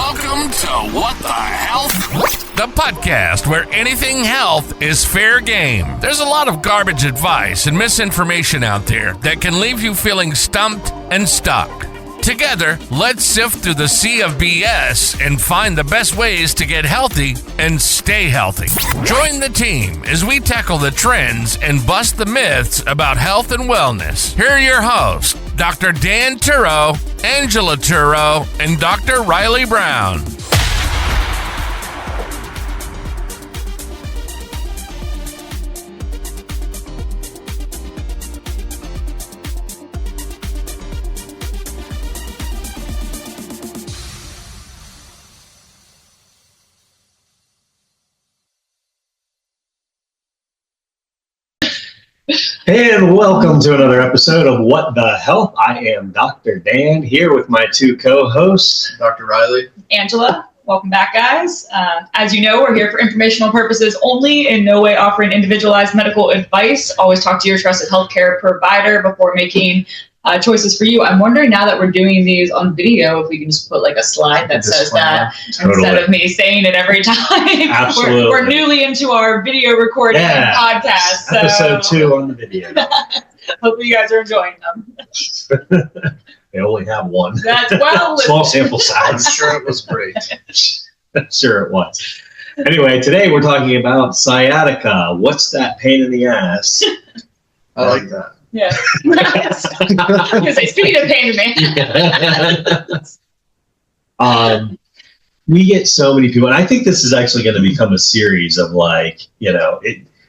Welcome to What the Health? The podcast where anything health is fair game. There's a lot of garbage advice and misinformation out there that can leave you feeling stumped and stuck. Together, let's sift through the sea of BS and find the best ways to get healthy and stay healthy. Join the team as we tackle the trends and bust the myths about health and wellness. Here are your hosts, Dr. Dan Turo, Angela Turo, and Dr. Riley Brown. And welcome to another episode of What the Health. I am Dr. Dan here with my two co-hosts, Dr. Riley. Angela. Welcome back, guys. As you know, we're here for informational purposes only, in no way offering individualized medical advice. Always talk to your trusted healthcare provider before making choices for you. I'm wondering, now that we're doing these on video, if we can just put like a slide that says that instead of me saying it every time. Absolutely. We're newly into our video recording podcast. So episode 2 on the video. hopefully you guys are enjoying them. They only have one. That's well. Small sample I'm size. sure it was great. Sure it was. Anyway, today we're talking about sciatica. What's that pain in the ass? I like that. Yeah. I was gonna say, speaking of pain in me. We get so many people, and I think this is actually going to become a series of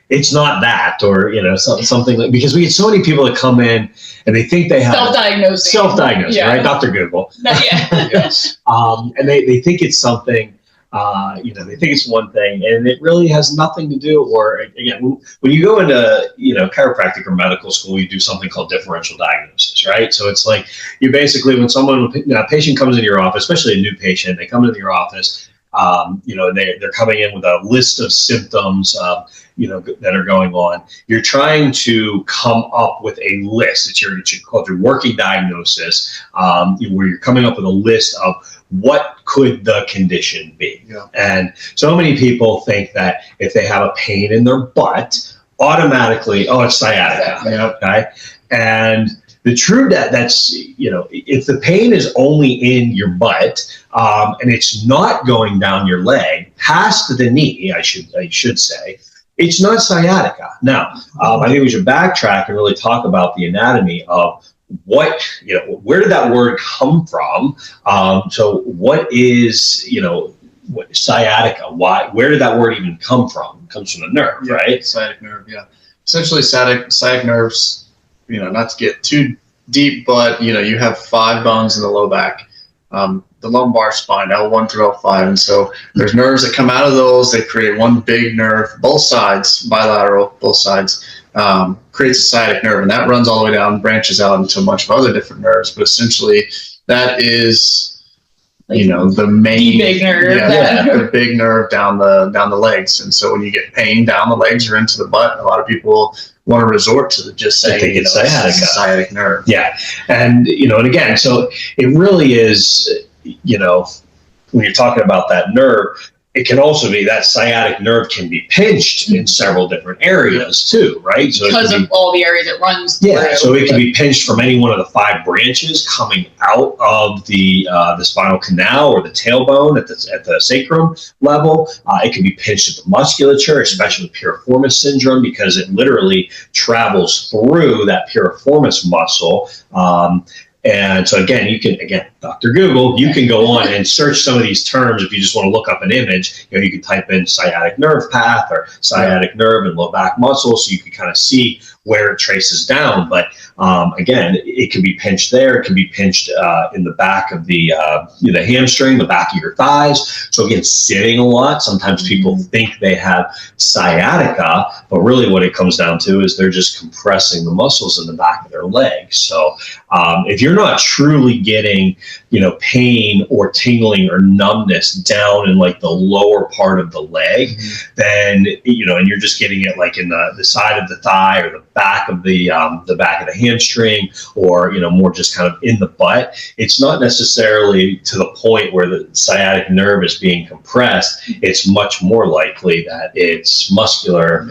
it's not that, or something like, because we get so many people that come in and they think they have self-diagnosing, right? Dr. Google. Yeah. Yes. And they think it's something. They think it's one thing, and it really has nothing to do. Or again, when you go into chiropractic or medical school, you do something called differential diagnosis, right? So it's like you basically, when a patient comes into your office, especially a new patient, they come into your office. They're coming in with a list of symptoms, that are going on. You're trying to come up with a list. It's called your working diagnosis, where you're coming up with a list of what could the condition be. Yeah. And so many people think that if they have a pain in their butt, automatically, it's sciatica. Yeah. Okay. And the truth that's, if the pain is only in your butt, and it's not going down your leg past the knee, I should say, it's not sciatica. Now, I think we should backtrack and really talk about the anatomy of where did that word come from? So what is, what sciatica? Where did that word even come from? It comes from the nerve, right? Sciatic nerve, yeah. Essentially, sciatic nerves, not to get too deep, but, you have 5 bones in the low back. The lumbar spine, L1 through L5. And so there's nerves that come out of those. They create one big nerve, both sides, bilateral, both sides, creates a sciatic nerve. And that runs all the way down, branches out into a bunch of other different nerves. But essentially, that is, the main big nerve. The big nerve down the legs. And so when you get pain down the legs or into the butt, a lot of people want to resort to just saying it's sciatic nerve. Yeah. And, and again, so it really is, when you're talking about that nerve, it can also be that sciatic nerve can be pinched in several different areas too, right? So because of all the areas it runs through. Yeah, so it can be pinched from any one of the 5 branches coming out of the spinal canal or the tailbone at the sacrum level. It can be pinched at the musculature, especially with piriformis syndrome, because it literally travels through that piriformis muscle. And so again, Dr. Google, you can go on and search some of these terms. If you just want to look up an image, you can type in sciatic nerve path or sciatic nerve and low back muscle, so you can kind of see where it traces down. But again, it can be pinched there. It can be pinched in the back of the hamstring, the back of your thighs. So again, sitting a lot. Sometimes people think they have sciatica, but really what it comes down to is they're just compressing the muscles in the back of their legs. So if you're not truly getting, pain or tingling or numbness down in like the lower part of the leg, then, and you're just getting it like in the side of the thigh or the back of the hamstring, or, more just kind of in the butt, it's not necessarily to the point where the sciatic nerve is being compressed. It's much more likely that it's muscular,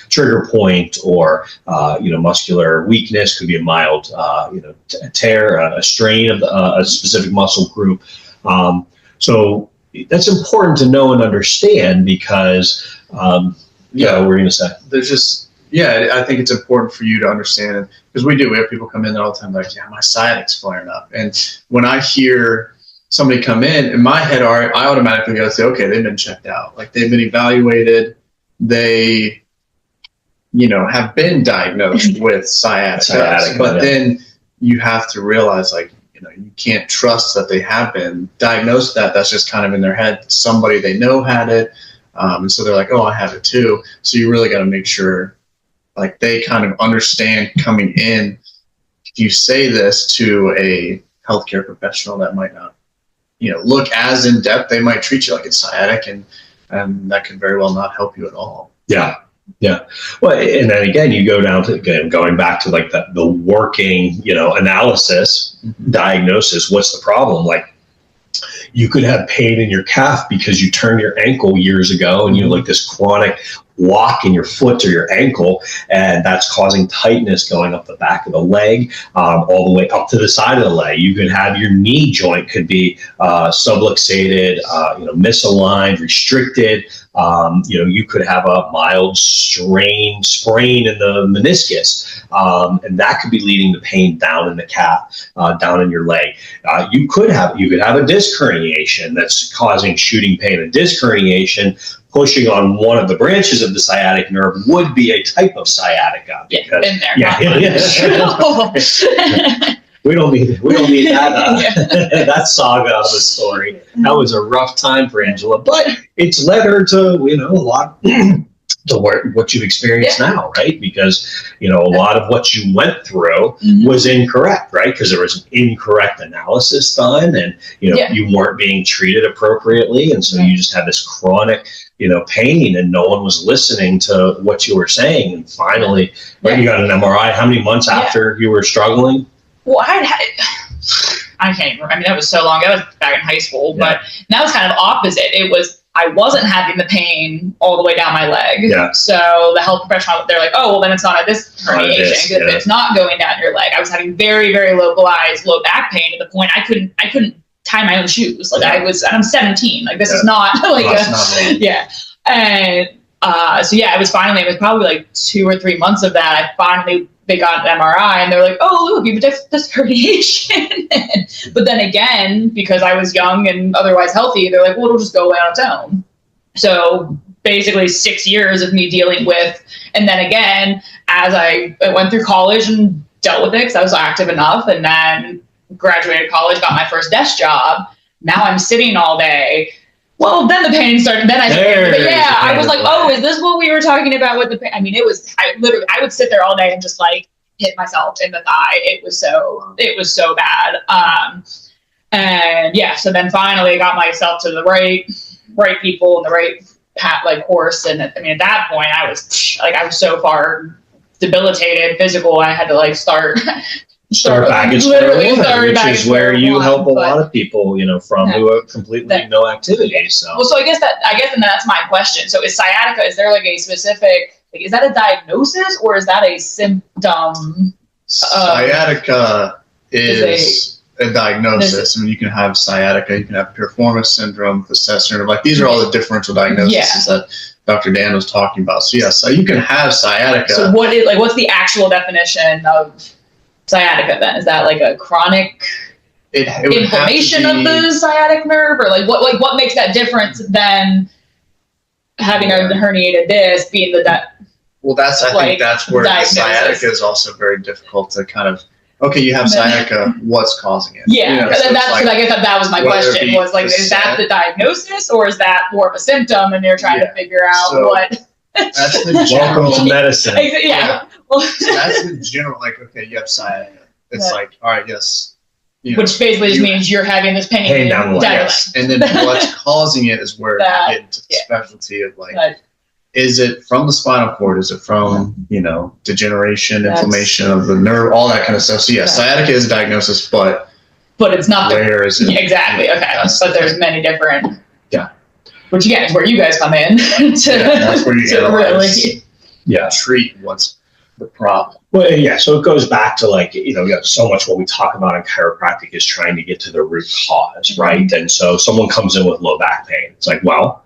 trigger point, or, muscular weakness. Could be a mild, tear, a strain of a specific muscle group. So that's important to know and understand, because, what were you going to say? There's just, I think it's important for you to understand it, because we have people come in all the time like, my sciatic's flaring up. And when I hear somebody come in my head, I automatically go say, okay, they've been checked out. Like, they've been evaluated. They, have been diagnosed with sciatica. But then you have to realize, like, you can't trust that they have been diagnosed. That's just kind of in their head. Somebody they know had it. And so they're like, oh, I have it too. So you really got to make sure, like, they kind of understand coming in. If you say this to a healthcare professional that might not, look as in depth, they might treat you like it's sciatic, and that could very well not help you at all. Yeah. Yeah. Well, and then again, you go down to going back to like the working, analysis, diagnosis. What's the problem? Like, you could have pain in your calf because you turned your ankle years ago, and you have like this chronic lock in your foot or your ankle, and that's causing tightness going up the back of the leg, all the way up to the side of the leg. You could have your knee joint could be subluxated, misaligned, restricted. You could have a mild sprain in the meniscus, and that could be leading to pain down in the calf, down in your leg. You could have a disc herniation that's causing shooting pain. A disc herniation pushing on one of the branches of the sciatic nerve would be a type of sciatica. Because, been there. We don't need that that saga of the story. That was a rough time for Angela, but it's led her to a lot to what you've experienced now, right? Because a lot of what you went through was incorrect, right? Because there was an incorrect analysis done, and you weren't being treated appropriately, and so you just had this chronic pain, and no one was listening to what you were saying. And finally, you got an MRI. How many months after you were struggling? Well, I can't even remember. I mean, that was so long. That was back in high school, but that was kind of opposite. I wasn't having the pain all the way down my leg. Yeah. So the health professional, they're like, oh, well, then it's not a disc herniation because it's not going down your leg. I was having very, very localized low back pain to the point I couldn't tie my own shoes. Like and I'm 17. Like, this is not like And it was probably like 2 or 3 months of that. They got an MRI, and they're like, oh, look, you have a disc herniation. But then again, because I was young and otherwise healthy, they're like, well, it'll just go away on its own. So basically 6 years of me dealing with, and then again, as I went through college and dealt with it because I was active enough, and then graduated college, got my first desk job. Now I'm sitting all day. Well, then the pain started. Then I was like, "Oh, is this what we were talking about with the pain?" I mean, it was. I would sit there all day and just like hit myself in the thigh. It was so bad. So then finally I got myself to the right people and the right course. And I mean, at that point, I was so far debilitated, physical. I had to start back at square one, which is where you help a lot of people, from who have completely no activity. So, well, so I guess and that's my question. So, is sciatica? Is there like a specific? Like, is that a diagnosis or is that a symptom? Sciatica is a diagnosis. I mean, you can have sciatica, you can have piriformis syndrome, facet syndrome. Like, these are all the differential diagnoses that Dr. Dan was talking about. So, so you can have sciatica. So, what's the actual definition of sciatica then? Is that like a chronic inflammation of the sciatic nerve, or what makes that different than having a herniated disc being I think that's where the sciatica is also very difficult to kind of, okay, you have sciatica, what's causing it? Yeah, I guess that was my question, was like, is that the diagnosis or is that more of a symptom and you're trying to figure out what? That's the welcome to medicine. So that's the general, like, okay, you have sciatica. It's like, all right, yes, Which basically just means you're having this pain down the leg. Yes. And then what's causing it is where you get into the specialty of is it from the spinal cord? Is it from, degeneration, inflammation of the nerve, all that kind of stuff? So sciatica is a diagnosis, but it's not. Where is it? Exactly. Okay. But there's many different. Which again is where you guys come in that's where you really treat what's the problem. Well, yeah. So it goes back to so much what we talk about in chiropractic is trying to get to the root cause, right? And so someone comes in with low back pain. It's like, well,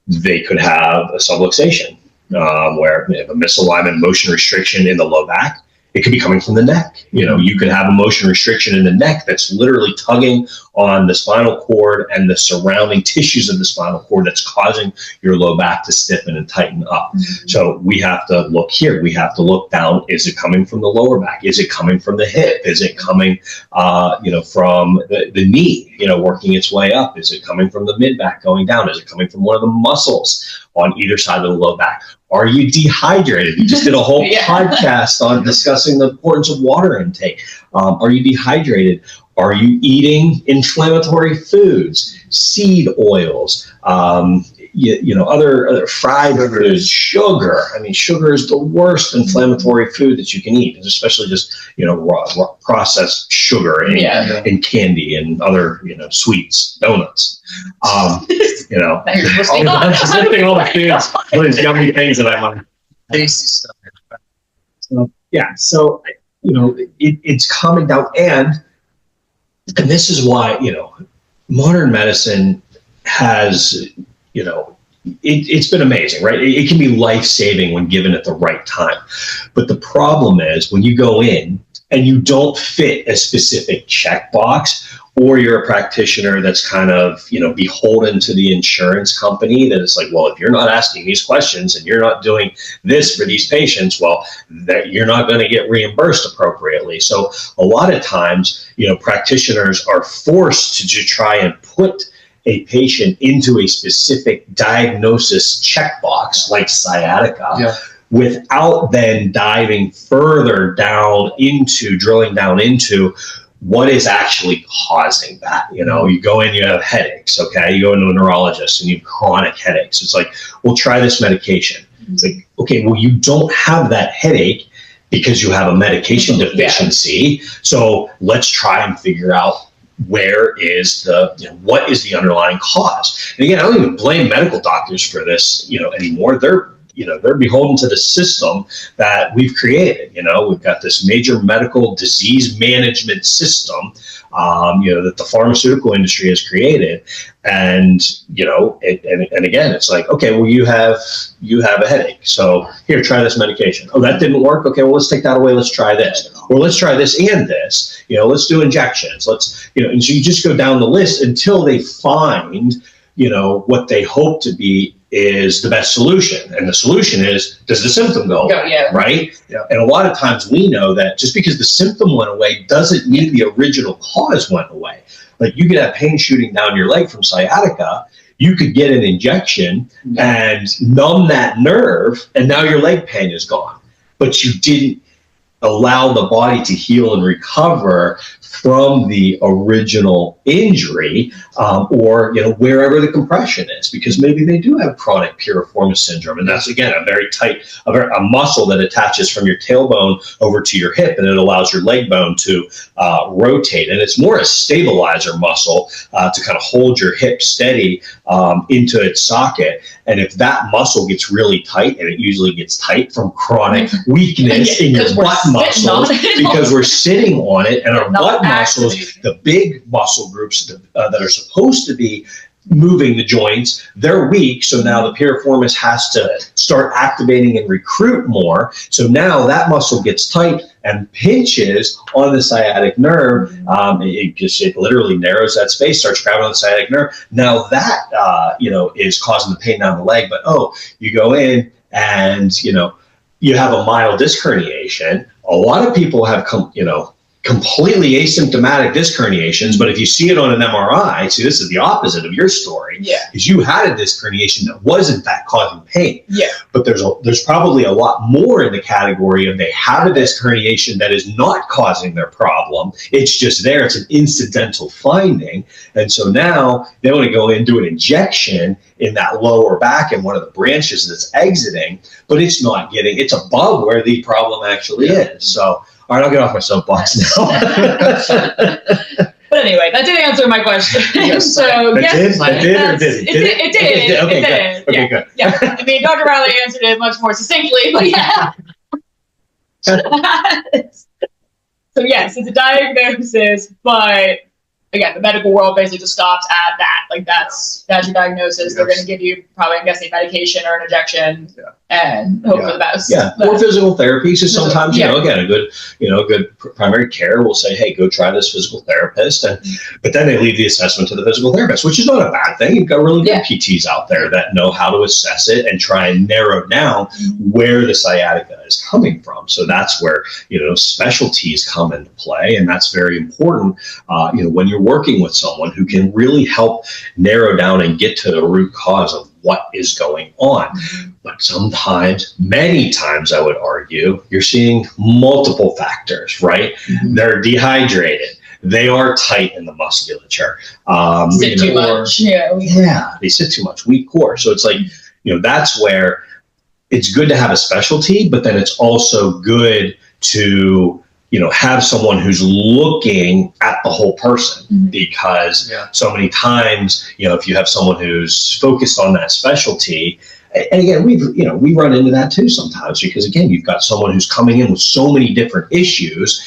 they could have a subluxation where they have a misalignment motion restriction in the low back. It could be coming from the neck. You could have a motion restriction in the neck that's literally tugging on the spinal cord and the surrounding tissues of the spinal cord that's causing your low back to stiffen and tighten up. Mm-hmm. So we have to look here. We have to look down. Is it coming from the lower back? Is it coming from the hip? Is it coming, from the knee, working its way up? Is it coming from the mid back going down? Is it coming from one of the muscles on either side of the low back? Are you dehydrated? We just did a whole podcast on discussing the importance of water intake. Are you dehydrated? Are you eating inflammatory foods, seed oils, other fried foods, sugar? I mean, sugar is the worst inflammatory food that you can eat, especially just, raw processed sugar in candy and other, sweets, donuts. All the foods, all these yummy things that I want. Tasty stuff. So, it's coming down, and this is why, modern medicine has, it's been amazing, right? It can be life-saving when given at the right time. But the problem is when you go in and you don't fit a specific checkbox, or you're a practitioner that's kind of, beholden to the insurance company, that it's like, well, if you're not asking these questions and you're not doing this for these patients, well, that you're not going to get reimbursed appropriately. So a lot of times, practitioners are forced to try and put a patient into a specific diagnosis checkbox like sciatica, without then diving further down into, drilling down into what is actually causing that. You go in, you have headaches, okay? You go into a neurologist and you have chronic headaches. It's like, well, try this medication. It's like, okay, well, you don't have that headache because you have a medication deficiency. So let's try and figure out where is what is the underlying cause. And again, I don't even blame medical doctors for this, anymore. They're beholden to the system that we've created. We've got this major medical disease management system, that the pharmaceutical industry has created. And, and again, it's like, okay, well, you have a headache. So here, try this medication. Oh, that didn't work. Okay, well, let's take that away. Let's try this. Or let's try this and this. Let's do injections. And so you just go down the list until they find, what they hope to be is the best solution. And the solution is, does the symptom go away? Right? Yeah. And a lot of times we know that just because the symptom went away doesn't mean the original cause went away. Like you could have pain shooting down your leg from sciatica. You could get an injection and numb that nerve, and now your leg pain is gone. But you didn't allow the body to heal and recover from the original injury, or wherever the compression is, because maybe they do have chronic piriformis syndrome, and that's again a very tight, a muscle that attaches from your tailbone over to your hip, and it allows your leg bone to rotate, and it's more a stabilizer muscle to kind of hold your hip steady into its socket. And if that muscle gets really tight, and it usually gets tight from chronic weakness in your butt muscles, because we're sitting on it, and our butt muscles, the big muscle groups that are supposed to be moving the joints, they're weak. So now the piriformis has to start activating and recruit more. So now that muscle gets tight and pinches on the sciatic nerve. It literally narrows that space, starts grabbing on the sciatic nerve. Now that, is causing the pain down the leg. But, you go in and, you have a mild disc herniation. A lot of people have completely asymptomatic disc herniations, but if you see it on an MRI, see, this is the opposite of your story. Yeah. Because you had a disc herniation that was in fact causing pain. Yeah. But there's probably a lot more in the category of they have a disc herniation that is not causing their problem. It's just there. It's an incidental finding. And so now they want to go in and do an injection in that lower back in one of the branches that's exiting, but it's above where the problem actually is. So, all right, I'll get off my soapbox now. But anyway, that did answer my question. Yes, So It yes, did. it did. Okay, good. Yeah. I mean, Dr. Riley answered it much more succinctly, but yeah. So yes, it's a diagnosis, but again, the medical world basically just stops at that. Like that's your diagnosis. Yes. They're going to give you probably, I'm guessing, medication or an injection, and hope for the best. Yeah, or physical therapy. So sometimes, again, a good primary care will say, hey, go try this physical therapist. But then they leave the assessment to the physical therapist, which is not a bad thing. You've got really good PTs out there that know how to assess it and try and narrow down where the sciatica is coming from. So that's where, specialties come into play. And that's very important, when you're working with someone who can really help narrow down and get to the root cause of what is going on. But sometimes, many times, I would argue, you're seeing multiple factors, right? They're dehydrated. They are tight in the musculature. Sit too much. Yeah, they sit too much. Weak core. So it's like, that's where it's good to have a specialty, but then it's also good to have someone who's looking at the whole person, because so many times, if you have someone who's focused on that specialty, and again, we run into that too sometimes, because again, you've got someone who's coming in with so many different issues.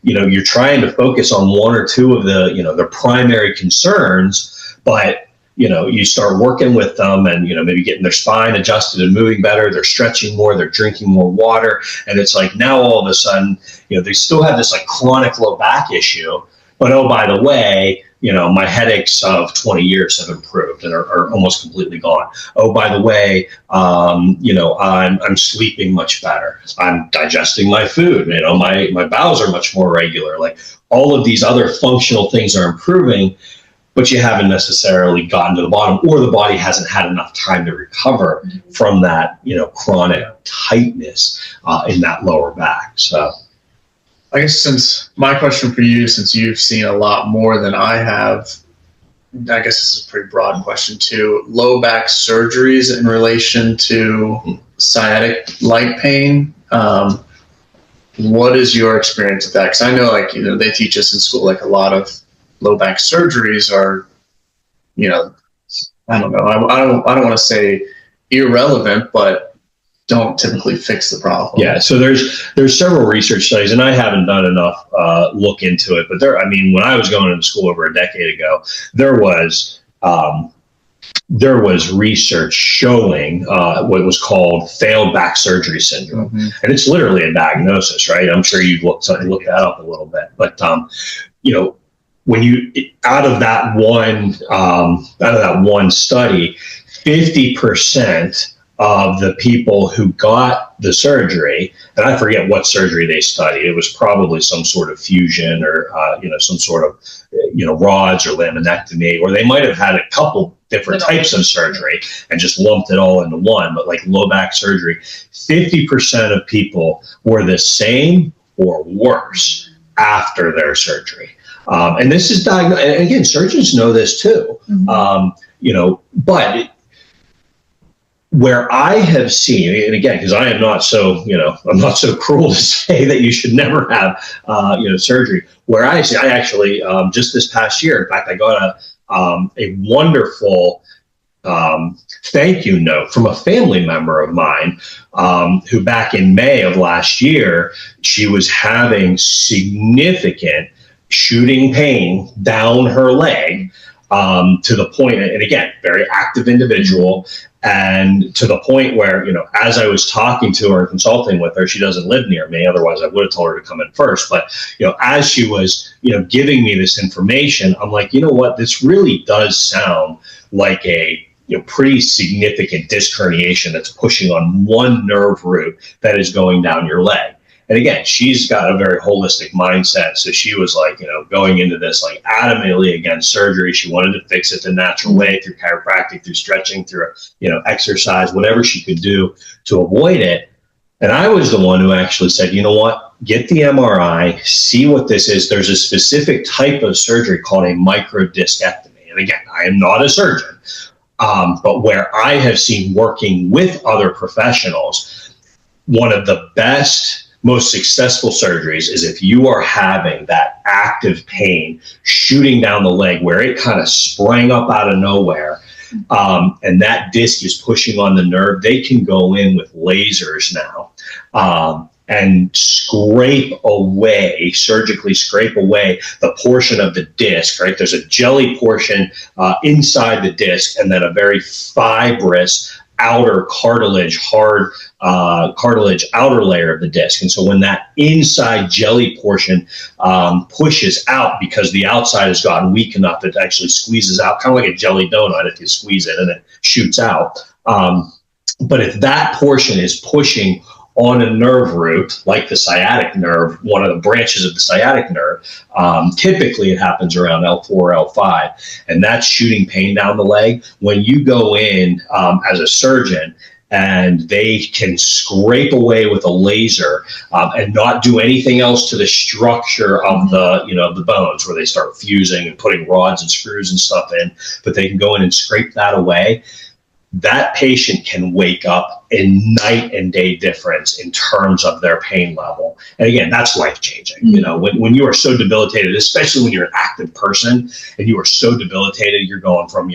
You're trying to focus on one or two of the, their primary concerns, but you start working with them and, maybe getting their spine adjusted and moving better. They're stretching more, they're drinking more water. And it's like now all of a sudden, they still have this like chronic low back issue, but oh, by the way, my headaches of 20 years have improved and are almost completely gone. Oh, by the way, I'm sleeping much better. I'm digesting my food. My bowels are much more regular. Like all of these other functional things are improving, but you haven't necessarily gotten to the bottom, or the body hasn't had enough time to recover from that, chronic tightness in that lower back. So I guess since my question for you, since you've seen a lot more than I have, I guess this is a pretty broad question too. Low back surgeries in relation to sciatic-like pain. What is your experience with that? Because I know, they teach us in school, like a lot of low back surgeries are, I don't know. I don't want to say irrelevant, but don't typically fix the problem. Yeah. So there's several research studies, and I haven't done enough look into it. But when I was going into school over a decade ago, there was research showing what was called failed back surgery syndrome, and it's literally a diagnosis, right? I'm sure you've looked that up a little bit, but when you out of that one study, 50% of the people who got the surgery, and I forget what surgery they studied, it was probably some sort of fusion or some sort of rods or laminectomy, or they might have had a couple different types of surgery and just lumped it all into one. But like low back surgery, 50% of people were the same or worse after their surgery. And this is diagnosed, and again, surgeons know this too, but where I have seen, and again, because I am not so, I'm not so cruel to say that you should never have, surgery, where I actually, just this past year, in fact, I got a wonderful thank you note from a family member of mine, who back in May of last year, she was having significant shooting pain down her leg, to the point, and again, very active individual, and to the point where, as I was talking to her and consulting with her, she doesn't live near me, otherwise I would have told her to come in first, but, as she was, giving me this information, I'm like, what, this really does sound like a pretty significant disc herniation that's pushing on one nerve root that is going down your leg. And again, she's got a very holistic mindset. So she was like, going into this like adamantly against surgery. She wanted to fix it the natural way through chiropractic, through stretching, through, exercise, whatever she could do to avoid it. And I was the one who actually said, you know what, get the MRI, see what this is. There's a specific type of surgery called a microdiscectomy. And again, I am not a surgeon, but where I have seen working with other professionals, one of the best, most successful surgeries is if you are having that active pain shooting down the leg where it kind of sprang up out of nowhere, and that disc is pushing on the nerve. They can go in with lasers now and surgically scrape away the portion of the disc, right? There's a jelly portion inside the disc, and then a very fibrous outer cartilage, hard cartilage outer layer of the disc. And so when that inside jelly portion pushes out because the outside has gotten weak enough that it actually squeezes out, kind of like a jelly donut if you squeeze it and it shoots out. But if that portion is pushing on a nerve root, like the sciatic nerve, one of the branches of the sciatic nerve, typically it happens around L4 or L5, and that's shooting pain down the leg. When you go in as a surgeon and they can scrape away with a laser and not do anything else to the structure of the bones, where they start fusing and putting rods and screws and stuff in, but they can go in and scrape that away. That patient can wake up in night and day difference in terms of their pain level. And again, that's life-changing. When you are so debilitated, especially when you're an active person and you are so debilitated, you're going from,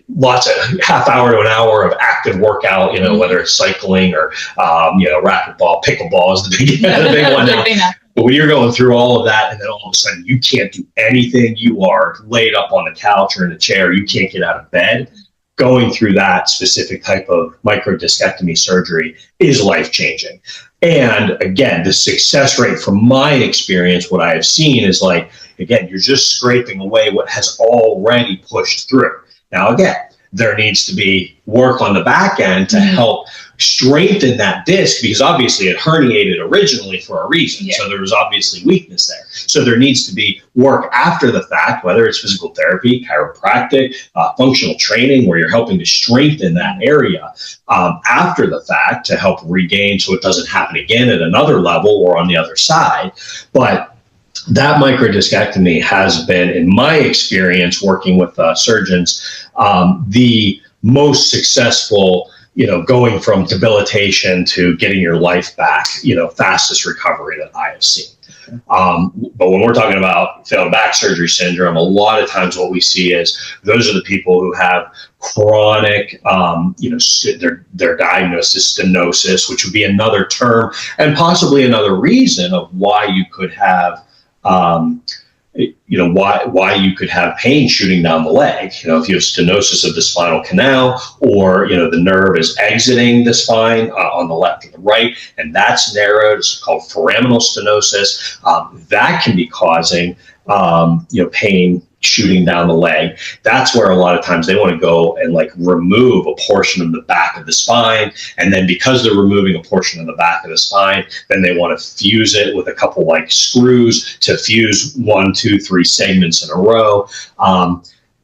lots of half hour to an hour of active workout, whether it's cycling or, racquetball, pickleball is the big one now. But when you're going through all of that and then all of a sudden you can't do anything, you are laid up on the couch or in a chair, you can't get out of bed, going through that specific type of microdiscectomy surgery is life-changing. And again, the success rate from my experience, what I have seen is like, again, you're just scraping away what has already pushed through. Now, again, there needs to be work on the back end to help strengthen that disc, because obviously it herniated originally for a reason. So there was obviously weakness there. So there needs to be work after the fact, whether it's physical therapy, chiropractic, functional training, where you're helping to strengthen that area after the fact to help regain so it doesn't happen again at another level or on the other side. But that microdiscectomy has been, in my experience working with surgeons, the most successful, going from debilitation to getting your life back, fastest recovery that I have seen. But when we're talking about failed back surgery syndrome, a lot of times what we see is those are the people who have chronic, their diagnosis, stenosis, which would be another term and possibly another reason of why you could have why you could have pain shooting down the leg. If you have stenosis of the spinal canal, or the nerve is exiting the spine on the left or the right, and that's narrowed, it's called foraminal stenosis. That can be causing pain shooting down the leg. That's where a lot of times they want to go and remove a portion of the back of the spine. And then because they're removing a portion of the back of the spine, then they want to fuse it with a couple screws to fuse 1, 2, 3 segments in a row.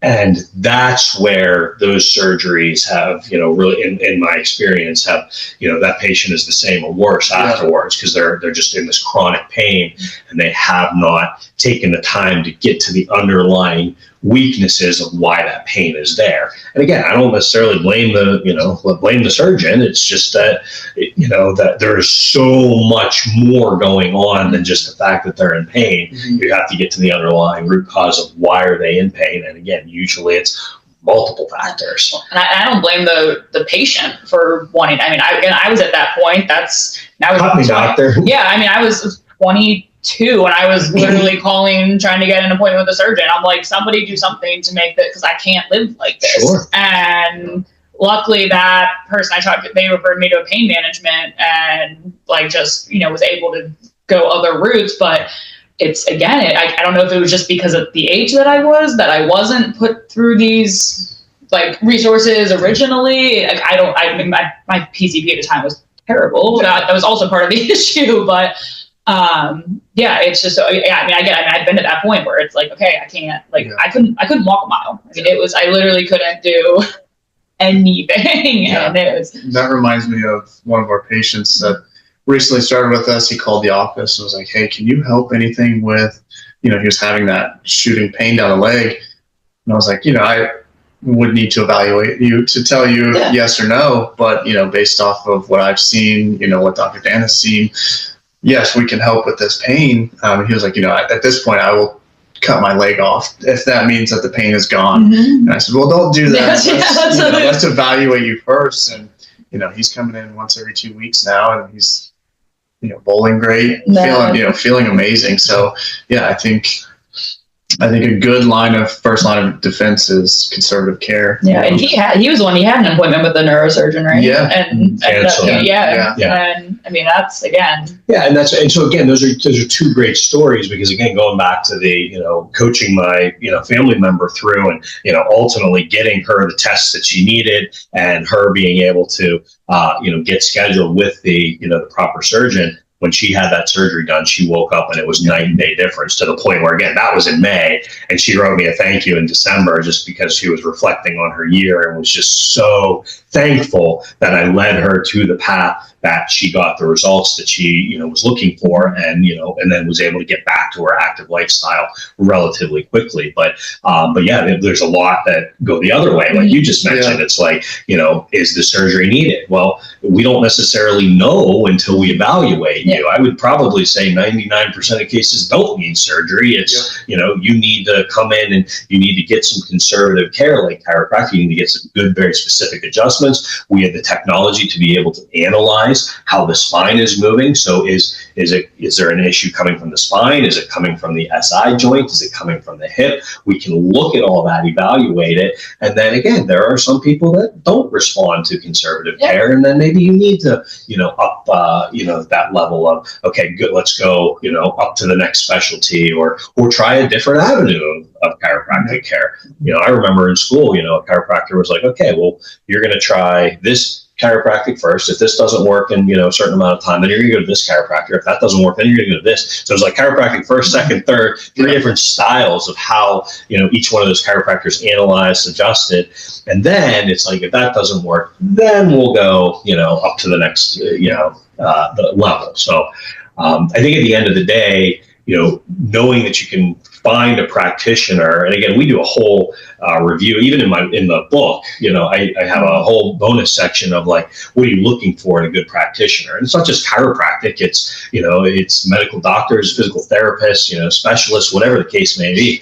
And that's where those surgeries have, really, in my experience, have, that patient is the same or worse afterwards, because they're just in this chronic pain and they have not taken the time to get to the underlying weaknesses of why that pain is there. And again, I don't necessarily blame the surgeon. It's just that, that there's so much more going on than just the fact that they're in pain. You have to get to the underlying root cause of why are they in pain. And again, usually it's multiple factors. And I don't blame the patient for wanting. I mean, I was at that point. Doctor. Yeah, I mean, I was 22 and I was literally trying to get an appointment with a surgeon. I'm like, somebody do something to make that, because I can't live like this. Sure. And luckily that person I talked to, they referred me to a pain management and was able to go other routes. But it's, again, I don't know if it was just because of the age that I wasn't put through these resources originally. My PCP at the time was terrible. That was also part of the issue, but it's just, I've been to that point where it's like, okay, I can't, I couldn't walk a mile. I mean, I literally couldn't do anything. Yeah. And it was, that reminds me of one of our patients that recently started with us. He called the office and was like, hey, can you help anything with, he was having that shooting pain down the leg. And I was like, I would need to evaluate you to tell you yes or no. But, based off of what I've seen, what Dr. Dan has seen, yes, we can help with this pain. He was like, at this point, I will cut my leg off if that means that the pain is gone. Mm-hmm. And I said, well, don't do that. Let's evaluate you first. And, he's coming in once every 2 weeks now, and he's, bowling great, feeling amazing. So, I think a good first line of defense is conservative care. Yeah, and he was the one, he had an appointment with the neurosurgeon, right? Yeah. And I mean, that's again. Yeah, and so again, those are two great stories, because again, going back to the coaching my family member through and ultimately getting her the tests that she needed, and her being able to get scheduled with the the proper surgeon. When she had that surgery done, she woke up and it was night and day difference, to the point where, again, that was in May, and she wrote me a thank you in December, just because she was reflecting on her year and was just so thankful that I led her to the path that she got the results that she was looking for, and and then was able to get back to her active lifestyle relatively quickly. But yeah, there's a lot that go the other way, like you just mentioned. It's like, is the surgery needed? Well, we don't necessarily know until we evaluate you. I would probably say 99% of cases don't need surgery. It's you need to come in and you need to get some conservative care, like chiropractic. You need to get some good, very specific adjustments. We have the technology to be able to analyze how the spine is moving. So is there an issue coming from the spine? Is it coming from the SI joint? Is it coming from the hip? We can look at all that, evaluate it. And then again, there are some people that don't respond to conservative care. And then maybe you need to, up, that level of, okay, good, let's go, up to the next specialty, or try a different avenue of chiropractic care. I remember in school, a chiropractor was like, okay, well, you're going to try this chiropractic first. If this doesn't work in a certain amount of time, then you're gonna go to this chiropractor. If that doesn't work, then you're gonna go to this. So it's like chiropractic first, second, third, three different styles of how each one of those chiropractors analyzed, adjusted, and then it's like, if that doesn't work, then we'll go up to the next the level. So I think at the end of the day, knowing that you can find a practitioner, and again, we do a whole review, even in the book. I have a whole bonus section of like, what are you looking for in a good practitioner? And it's not just chiropractic; it's medical doctors, physical therapists, specialists, whatever the case may be.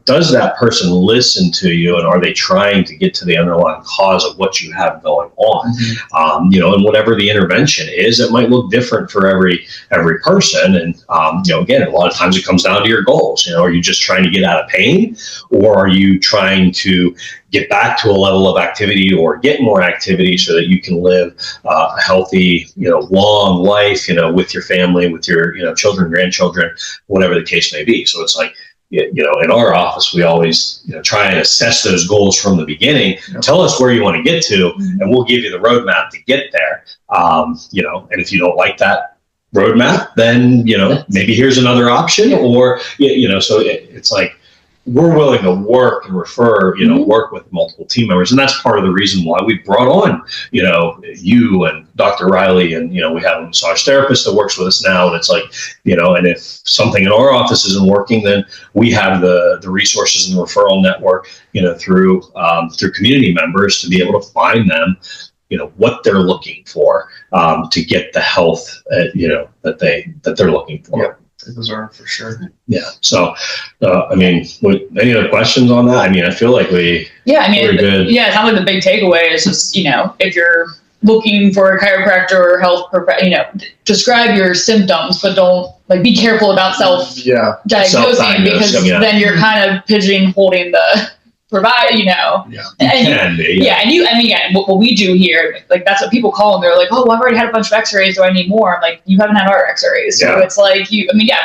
Does that person listen to you, and are they trying to get to the underlying cause of what you have going on? Mm-hmm. And whatever the intervention is, it might look different for every person. And again, a lot of times it comes down to your goals. Are you just trying to get out of pain, or are you trying to get back to a level of activity or get more activity so that you can live a healthy, long life, with your family, with your, children, grandchildren, whatever the case may be. So it's like, in our office, we always, try and assess those goals from the beginning. Tell us where you want to get to, and we'll give you the roadmap to get there. And if you don't like that roadmap, then maybe here's another option, or so it's like, we're willing to work and refer, work with multiple team members. And that's part of the reason why we brought on, you and Dr. Riley, and, we have a massage therapist that works with us now. And it's like, and if something in our office isn't working, then we have the resources and the referral network, through community members to be able to find them, what they're looking for, to get the health, that they're looking for. Yeah. Those are for sure. Yeah. So, any other questions on that? I feel like we're good. Yeah. It sounds like the big takeaway is just, if you're looking for a chiropractor or health, describe your symptoms, but don't be careful about self-diagnosing, because then you're kind of pigeonholing the provide, And what we do here, that's what people call, and they're like, oh, well, I've already had a bunch of x-rays, do I need more? I'm like, you haven't had our x-rays. So it's like,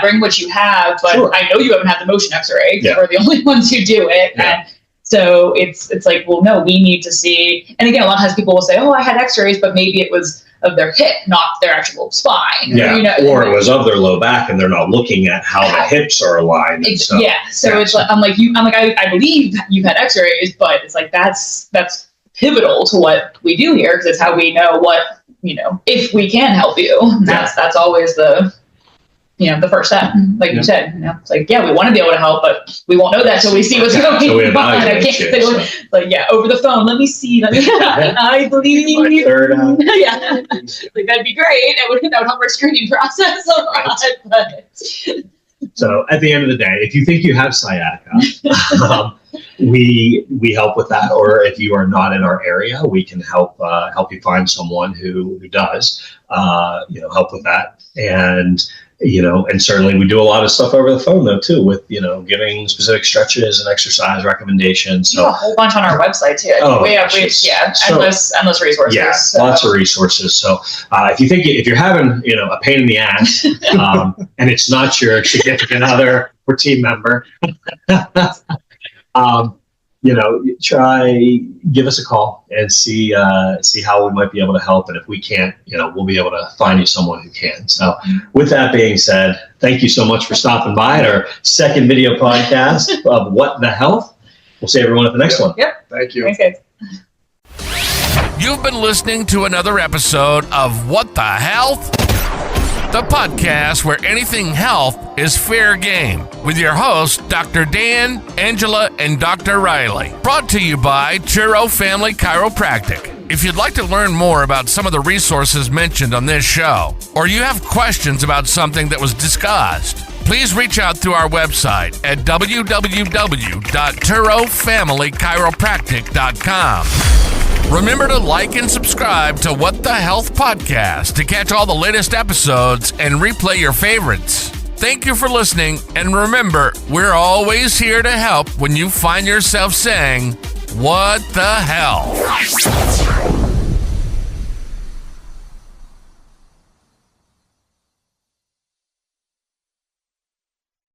bring what you have, but I know you haven't had the motion x-ray, because we're the only ones who do it. And so it's like, well, no, we need to see. And again, a lot of times people will say, oh, I had x-rays, but maybe it was of their hip, not their actual spine. Yeah, or it was of their low back, and they're not looking at how the hips are aligned. And stuff. Yeah, so it's like I believe you've had X-rays, but it's like that's pivotal to what we do here, because it's how we know what, if we can help you. And that's always the first step. Like you said, it's like, we want to be able to help, but we won't know that till we see what's going on. I can't say, over the phone, let me see. I believe you. Like, that'd be great. That would help our screening process a lot. But so at the end of the day, if you think you have sciatica, we help with that. Or if you are not in our area, we can help you find someone who does, help with that. And certainly we do a lot of stuff over the phone though too, with giving specific stretches and exercise recommendations. So a whole bunch on our website too. We have endless resources. Yeah, lots of resources. So if you're having a pain in the ass, and it's not your significant other or team member, give us a call and see how we might be able to help. And if we can't, we'll be able to find you someone who can. So with that being said, thank you so much for stopping by at our second video podcast of What the Health. We'll see everyone at the next one. Yep. Thank you. Thanks, guys. You've been listening to another episode of What the Health? The podcast where anything health is fair game, with your hosts, Dr. Dan, Angela, and Dr. Riley. Brought to you by Turo Family Chiropractic. If you'd like to learn more about some of the resources mentioned on this show, or you have questions about something that was discussed, please reach out through our website at www.turofamilychiropractic.com. Remember to like and subscribe to What the Health Podcast to catch all the latest episodes and replay your favorites. Thank you for listening, and remember, we're always here to help when you find yourself saying, "What the hell?"